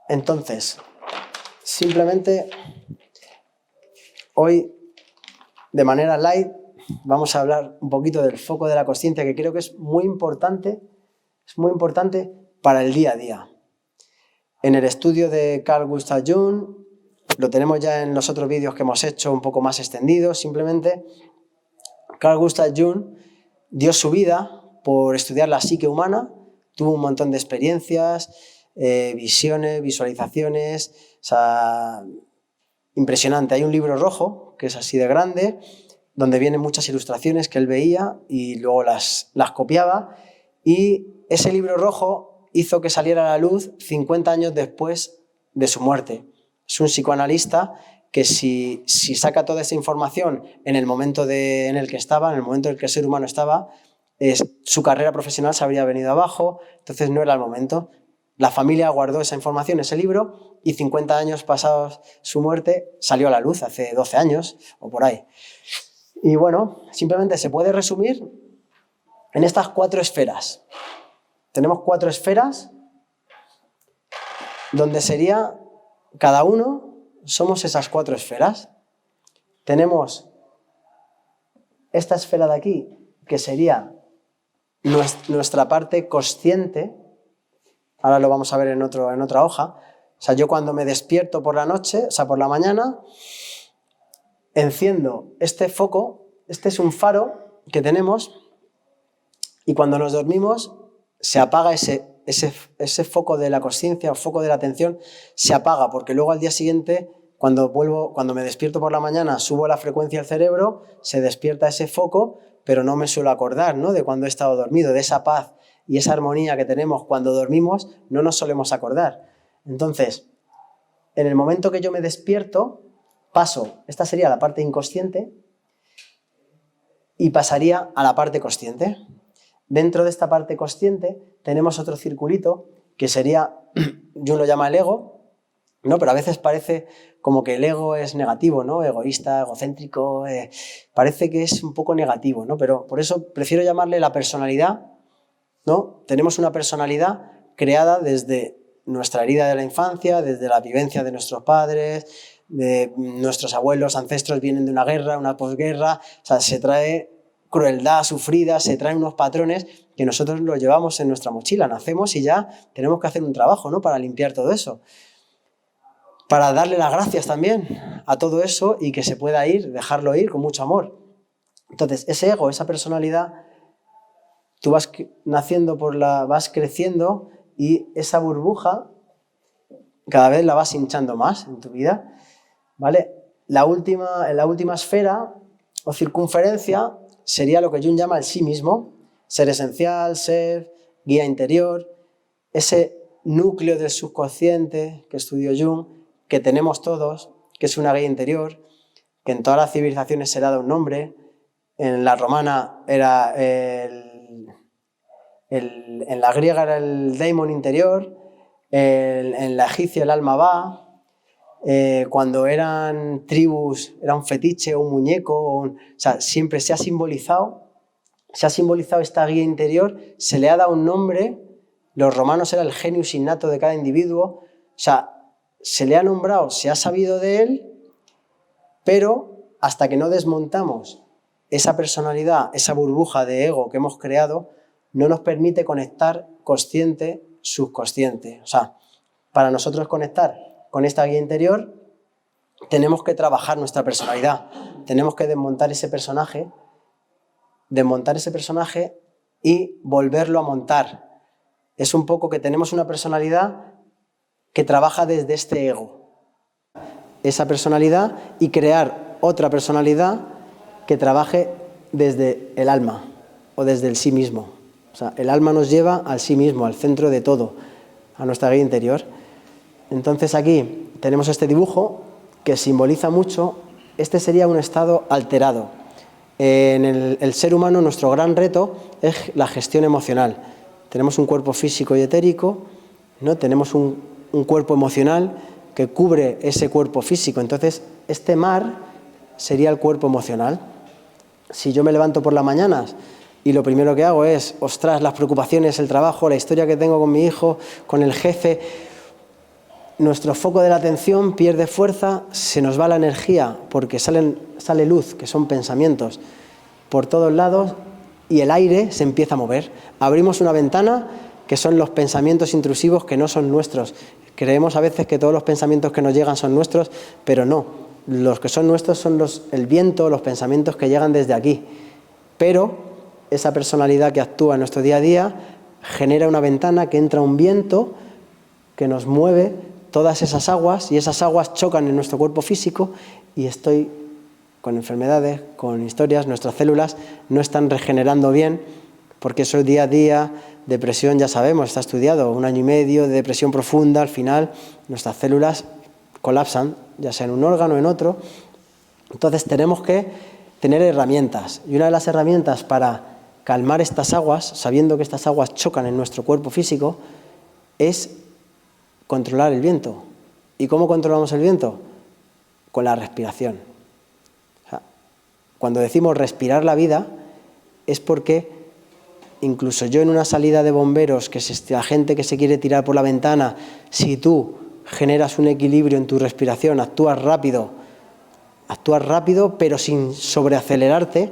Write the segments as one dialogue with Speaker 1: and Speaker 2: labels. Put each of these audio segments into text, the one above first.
Speaker 1: Entonces, simplemente hoy, de manera light, vamos a hablar un poquito del foco de la consciencia, que creo que es muy importante para el día a día. En el estudio de Carl Gustav Jung, lo tenemos ya en los otros vídeos que hemos hecho un poco más extendidos, simplemente Carl Gustav Jung dio su vida por estudiar la psique humana, tuvo un montón de experiencias, visiones, visualizaciones, o sea, impresionante. Hay un libro rojo, que es así de grande, donde vienen muchas ilustraciones que él veía y luego las copiaba, y ese libro rojo hizo que saliera a la luz 50 años después de su muerte. Es un psicoanalista que si saca toda esa información en el momento en el que estaba, en el momento en el que el ser humano estaba, su carrera profesional se habría venido abajo, entonces no era el momento. La familia guardó esa información, ese libro, y 50 años pasados su muerte salió a la luz, hace 12 años o por ahí. Y bueno, simplemente se puede resumir en estas 4 esferas. Tenemos 4 esferas donde sería, cada uno somos esas 4 esferas. Tenemos esta esfera de aquí, que sería nuestra parte consciente. Ahora lo vamos a ver en otra hoja. O sea, yo cuando me despierto por la noche, o sea, por la mañana, enciendo este foco. Este es un faro que tenemos, y cuando nos dormimos se apaga ese foco de la consciencia o foco de la atención, se apaga, porque luego al día siguiente, cuando me despierto por la mañana, subo la frecuencia del cerebro, se despierta ese foco, pero no me suelo acordar, ¿no?, de cuando he estado dormido, de esa paz y esa armonía que tenemos cuando dormimos, no nos solemos acordar. Entonces, en el momento que yo me despierto, esta sería la parte inconsciente, y pasaría a la parte consciente. Dentro de esta parte consciente tenemos otro circulito que sería, Jung lo llama el ego, ¿no? Pero a veces parece como que el ego es negativo, ¿no? Egoísta, egocéntrico, parece que es un poco negativo, ¿no? Pero por eso prefiero llamarle la personalidad, ¿no? Tenemos una personalidad creada desde nuestra herida de la infancia, desde la vivencia de nuestros padres, de nuestros abuelos, ancestros, vienen de una guerra, una posguerra, o sea, se trae crueldad sufrida, se traen unos patrones que nosotros los llevamos en nuestra mochila. Nacemos y ya tenemos que hacer un trabajo, ¿no?, para limpiar todo eso, para darle las gracias también a todo eso y que se pueda dejarlo ir con mucho amor. Entonces, ese ego, esa personalidad, tú vas naciendo vas creciendo, y esa burbuja cada vez la vas hinchando más en tu vida, ¿vale? La última esfera o circunferencia sería lo que Jung llama el sí mismo, ser esencial, ser, guía interior, ese núcleo del subconsciente que estudió Jung, que tenemos todos, que es una guía interior, que en todas las civilizaciones se le ha dado un nombre. En la romana era en la griega era el daimon interior, en la egipcia el alma va. Cuando eran tribus era un fetiche, un muñeco, o sea, siempre se ha simbolizado esta guía interior, se le ha dado un nombre. Los romanos era el genius innato de cada individuo, o sea, se le ha nombrado, se ha sabido de él, pero hasta que no desmontamos esa personalidad, esa burbuja de ego que hemos creado, no nos permite conectar consciente-subconsciente. O sea, para nosotros conectar con esta guía interior, tenemos que trabajar nuestra personalidad, tenemos que desmontar ese personaje y volverlo a montar. Es un poco que tenemos una personalidad que trabaja desde este ego, esa personalidad, y crear otra personalidad que trabaje desde el alma o desde el sí mismo. O sea, el alma nos lleva al sí mismo, al centro de todo, a nuestra guía interior. Entonces aquí tenemos este dibujo que simboliza mucho. Este sería un estado alterado. En el ser humano, nuestro gran reto es la gestión emocional. Tenemos un cuerpo físico y etérico, ¿no? Tenemos un cuerpo emocional que cubre ese cuerpo físico. Entonces, este mar sería el cuerpo emocional. Si yo me levanto por las mañanas y lo primero que hago es, ostras, las preocupaciones, el trabajo, la historia que tengo con mi hijo, con el jefe, nuestro foco de la atención pierde fuerza, se nos va la energía porque sale luz, que son pensamientos, por todos lados y el aire se empieza a mover. Abrimos una ventana, que son los pensamientos intrusivos que no son nuestros. Creemos a veces que todos los pensamientos que nos llegan son nuestros, pero no. Los que son nuestros son el viento, los pensamientos que llegan desde aquí. Pero esa personalidad que actúa en nuestro día a día genera una ventana que entra un viento que nos mueve todas esas aguas y esas aguas chocan en nuestro cuerpo físico y estoy con enfermedades, con historias, nuestras células no están regenerando bien porque eso día a día, depresión ya sabemos, está estudiado, 1 año y medio de depresión profunda, al final nuestras células colapsan, ya sea en un órgano o en otro. Entonces tenemos que tener herramientas y una de las herramientas para calmar estas aguas, sabiendo que estas aguas chocan en nuestro cuerpo físico, es controlar el viento. ¿Y cómo controlamos el viento? Con la respiración. O sea, cuando decimos respirar la vida es porque incluso yo en una salida de bomberos, que es la gente que se quiere tirar por la ventana, si tú generas un equilibrio en tu respiración, actúas rápido, pero sin sobreacelerarte,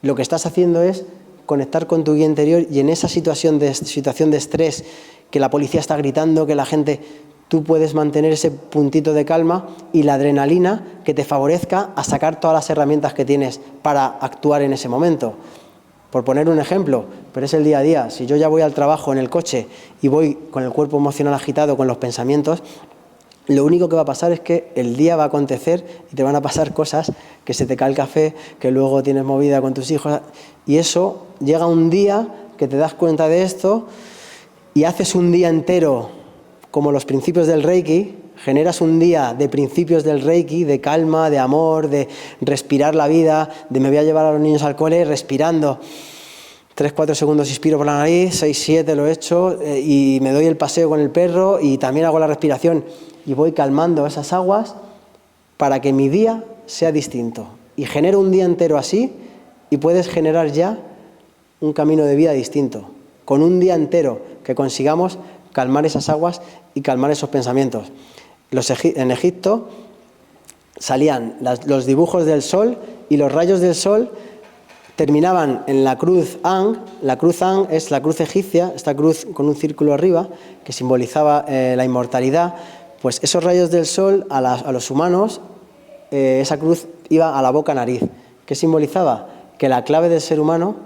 Speaker 1: lo que estás haciendo es conectar con tu guía interior y en esa situación de estrés, que la policía está gritando, que la gente, tú puedes mantener ese puntito de calma y la adrenalina que te favorezca a sacar todas las herramientas que tienes para actuar en ese momento. Por poner un ejemplo, pero es el día a día. Si yo ya voy al trabajo en el coche y voy con el cuerpo emocional agitado, con los pensamientos, lo único que va a pasar es que el día va a acontecer y te van a pasar cosas, que se te cae el café, que luego tienes movida con tus hijos, y eso llega un día que te das cuenta de esto y haces un día entero como los principios del Reiki, generas un día de principios del Reiki, de calma, de amor, de respirar la vida, de me voy a llevar a los niños al cole respirando. 3-4 segundos inspiro por la nariz, 6-7 lo he hecho y me doy el paseo con el perro y también hago la respiración y voy calmando esas aguas para que mi día sea distinto. Y genero un día entero así y puedes generar ya un camino de vida distinto. Con un día entero que consigamos calmar esas aguas y calmar esos pensamientos. En Egipto salían los dibujos del sol y los rayos del sol terminaban en la cruz An. La cruz An es la cruz egipcia, esta cruz con un círculo arriba que simbolizaba la inmortalidad. Pues esos rayos del sol a los humanos, esa cruz iba a la boca-nariz. ¿Qué simbolizaba? Que la clave del ser humano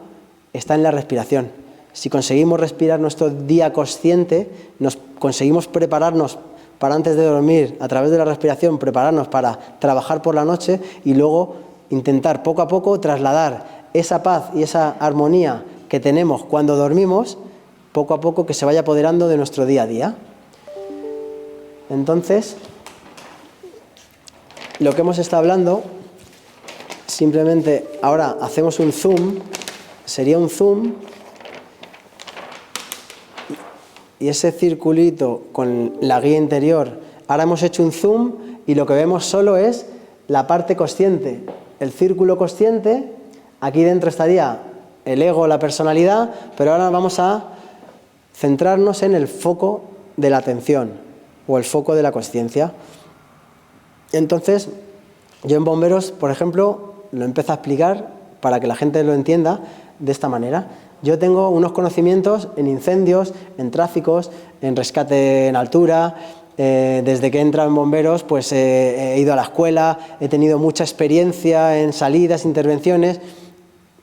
Speaker 1: está en la respiración. Si conseguimos respirar nuestro día consciente, conseguimos prepararnos para antes de dormir, a través de la respiración, prepararnos para trabajar por la noche y luego intentar poco a poco trasladar esa paz y esa armonía que tenemos cuando dormimos, poco a poco que se vaya apoderando de nuestro día a día. Entonces, lo que hemos estado hablando, simplemente ahora hacemos un zoom, sería un zoom, y ese circulito con la guía interior, ahora hemos hecho un zoom y lo que vemos solo es la parte consciente, el círculo consciente, aquí dentro estaría el ego, la personalidad, pero ahora vamos a centrarnos en el foco de la atención o el foco de la consciencia. Entonces, yo en Bomberos, por ejemplo, lo empiezo a explicar para que la gente lo entienda de esta manera. Yo tengo unos conocimientos en incendios, en tráficos, en rescate en altura. Desde que he entrado en Bomberos, pues he ido a la escuela, he tenido mucha experiencia en salidas, intervenciones,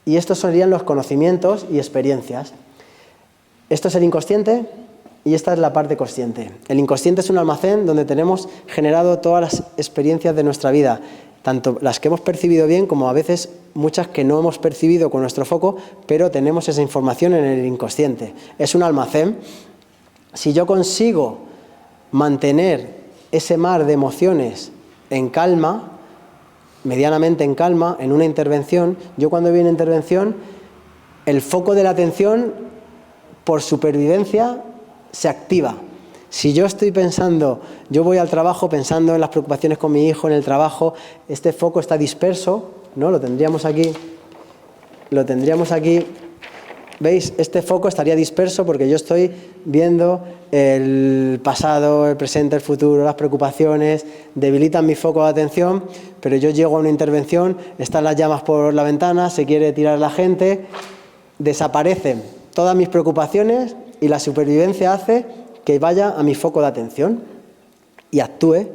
Speaker 1: y estos serían los conocimientos y experiencias. Esto es el inconsciente y esta es la parte consciente. El inconsciente es un almacén donde tenemos generado todas las experiencias de nuestra vida, tanto las que hemos percibido bien como a veces muchas que no hemos percibido con nuestro foco, pero tenemos esa información en el inconsciente. Es un almacén. Si yo consigo mantener ese mar de emociones en calma, medianamente en calma, en una intervención, yo cuando voy a una intervención, el foco de la atención, por supervivencia, se activa. Si yo estoy pensando, yo voy al trabajo pensando en las preocupaciones con mi hijo, en el trabajo, este foco está disperso, ¿no? Lo tendríamos aquí ¿Veis? Este foco estaría disperso porque yo estoy viendo el pasado, el presente, el futuro, las preocupaciones, debilitan mi foco de atención, pero yo llego a una intervención, están las llamas por la ventana, se quiere tirar la gente, desaparecen todas mis preocupaciones y la supervivencia hace que vaya a mi foco de atención y actúe.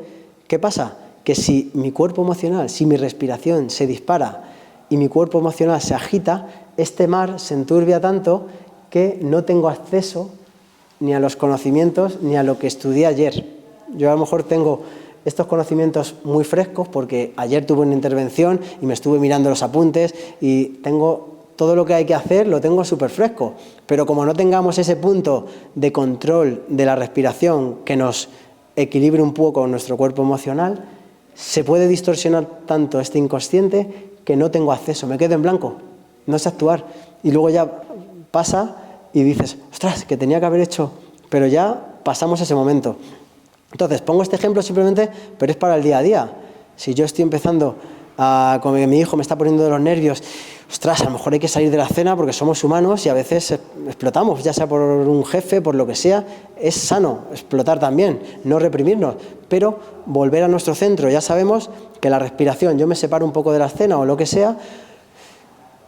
Speaker 1: ¿Qué pasa? Que si mi cuerpo emocional, si mi respiración se dispara y mi cuerpo emocional se agita, este mar se enturbia tanto que no tengo acceso ni a los conocimientos ni a lo que estudié ayer. Yo a lo mejor tengo estos conocimientos muy frescos porque ayer tuve una intervención y me estuve mirando los apuntes y tengo todo lo que hay que hacer, lo tengo súper fresco. Pero como no tengamos ese punto de control de la respiración que nos equilibre un poco nuestro cuerpo emocional, se puede distorsionar tanto este inconsciente que no tengo acceso, me quedo en blanco, no sé actuar. Y luego ya pasa y dices, ostras, que tenía que haber hecho, pero ya pasamos ese momento. Entonces, pongo este ejemplo simplemente, pero es para el día a día. Si yo estoy empezando como mi hijo me está poniendo de los nervios, ostras, a lo mejor hay que salir de la cena porque somos humanos y a veces explotamos, ya sea por un jefe, por lo que sea. Es sano explotar también, no reprimirnos, pero volver a nuestro centro. Ya sabemos que la respiración, yo me separo un poco de la escena o lo que sea,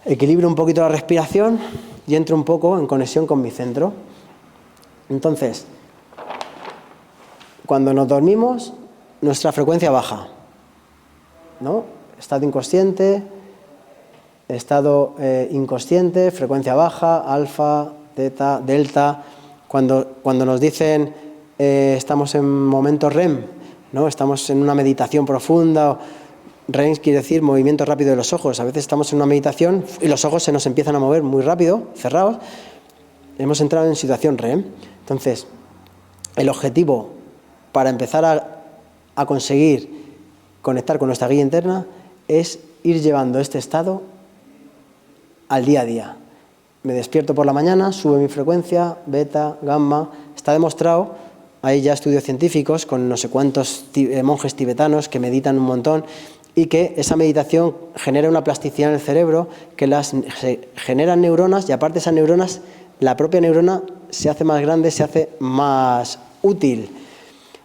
Speaker 1: equilibro un poquito la respiración y entro un poco en conexión con mi centro. Entonces, cuando nos dormimos, nuestra frecuencia baja, ¿no? Estado inconsciente, estado inconsciente, frecuencia baja, alfa, teta, delta. Cuando nos dicen estamos en momentos REM, ¿no? Estamos en una meditación profunda. REM quiere decir movimiento rápido de los ojos. A veces estamos en una meditación y los ojos se nos empiezan a mover muy rápido, cerrados. Hemos entrado en situación REM. Entonces, el objetivo para empezar a conseguir conectar con nuestra guía interna es ir llevando este estado al día a día. Me despierto por la mañana, sube mi frecuencia, beta, gamma. Está demostrado, hay ya estudios científicos con no sé cuántos monjes tibetanos que meditan un montón y que esa meditación genera una plasticidad en el cerebro, que generan neuronas y aparte esas neuronas, la propia neurona se hace más grande, se hace más útil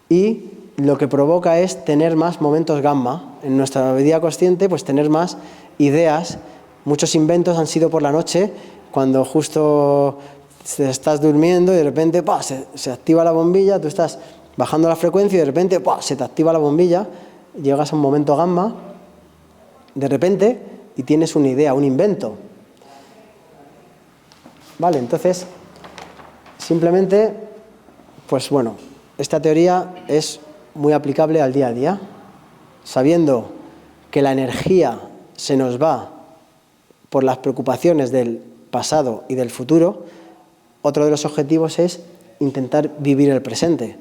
Speaker 1: y lo que provoca es tener más momentos gamma. En nuestra vida consciente, pues tener más ideas. Muchos inventos han sido por la noche, cuando justo estás durmiendo y de repente se activa la bombilla, tú estás bajando la frecuencia y de repente se te activa la bombilla, llegas a un momento gamma, de repente, y tienes una idea, un invento. Vale, entonces, simplemente, pues bueno, esta teoría es muy aplicable al día a día, sabiendo que la energía se nos va por las preocupaciones del pasado y del futuro. Otro de los objetivos es intentar vivir el presente.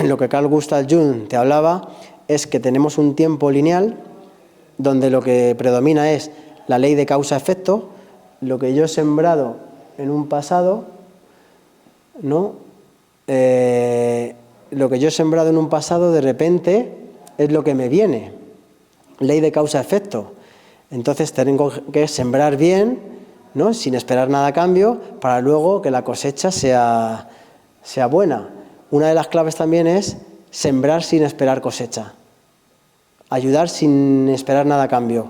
Speaker 1: Lo que Carl Gustav Jung te hablaba es que tenemos un tiempo lineal donde lo que predomina es la ley de causa-efecto. Lo que yo he sembrado en un pasado, ¿no? Lo que yo he sembrado en un pasado de repente es lo que me viene. Ley de causa-efecto. Entonces tengo que sembrar bien, ¿no? Sin esperar nada a cambio, para luego que la cosecha sea buena. Una de las claves también es sembrar sin esperar cosecha. Ayudar sin esperar nada a cambio.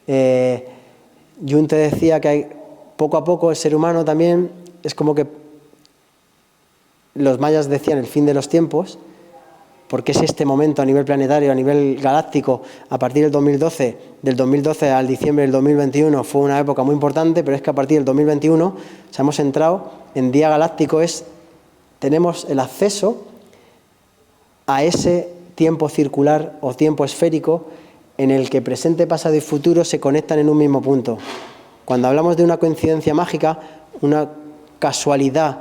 Speaker 1: Jung te decía que poco a poco el ser humano también es como que los mayas decían el fin de los tiempos, porque es este momento a nivel planetario, a nivel galáctico, a partir del 2012, del 2012 al diciembre del 2021 fue una época muy importante, pero es que a partir del 2021 hemos entrado en día galáctico, tenemos el acceso a ese tiempo circular o tiempo esférico en el que presente, pasado y futuro se conectan en un mismo punto. Cuando hablamos de una coincidencia mágica, una casualidad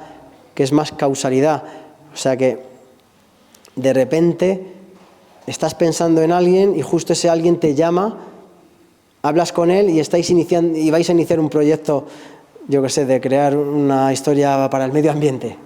Speaker 1: que es más causalidad, o sea que de repente estás pensando en alguien y justo ese alguien te llama, hablas con él y estáis iniciando y vais a iniciar un proyecto, yo qué sé, de crear una historia para el medio ambiente,